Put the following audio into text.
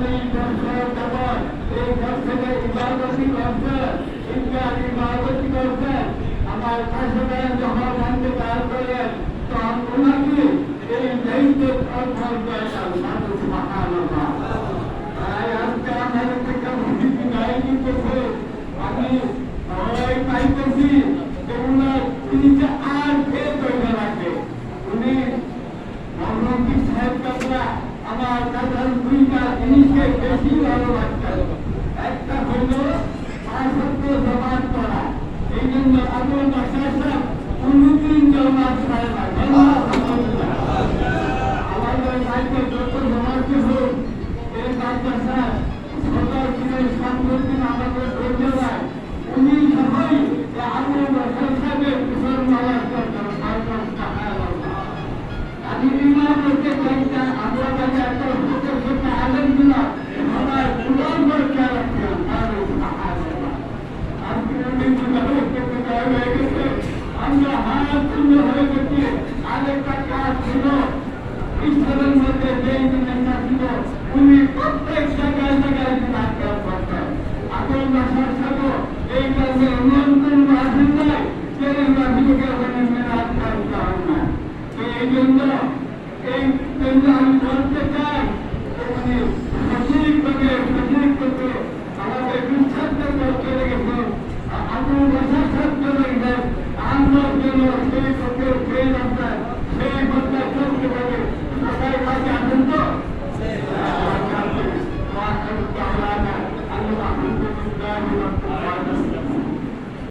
এই বছর যাবৎ এই বছরে ইবাদতি করছেন, ইনকার ইবাদতি করছেন। আমার কাছে যখন অন্ধকার করেন তখন ওনাকে এই দায়িত্ব অর্জন করেন। সুবহানাল্লাহ। তাই আজকে আমাদের থেকে বিদায় নিতেছে, আমি সবাই পাইতেছি যে উনার তিনি যে আর ফের তৈরি রাখবে। উনি মৌলভী সাহেব কাজরা আমার কাছে দুইটা জিনিসকে বেশি ভালো লাগতেন। একটা হইল পাঁচত্ব জমাত করা, এই জন্য আবুল বাশার সাহেব 19 জমাত করে না। আমাদের রাজ্যে যত জমাত হোক এই মাদ্রাসা সরকার দিনের সাংগঠনিক আমাদের ধন্যবাদ। উনি সবাই আবুল বাশার সাহেবের পিছন মারা করতেন। আমি ইমাম করতে চাইটা আমরা কাছে একটা ছোট ছোট আলেম দিলাম সবাই উদার করতে রাখলাম। আমরা হাত শূন্য হয়ে গেছি। আরেকটা কাজ ছিল ইসলামের মধ্যে যেই জিনিসটা ছিল উনি প্রত্যেক জায়গায় জায়গায় রাখতে করতেন। আবুল বাশার সাহেব এই কাজে নিয়ন্ত্রণ আসেন নাই, সেই মাঝিকে ওখানে মেরাজ করতে হয় না। এই জন্য আমি বলতে চাই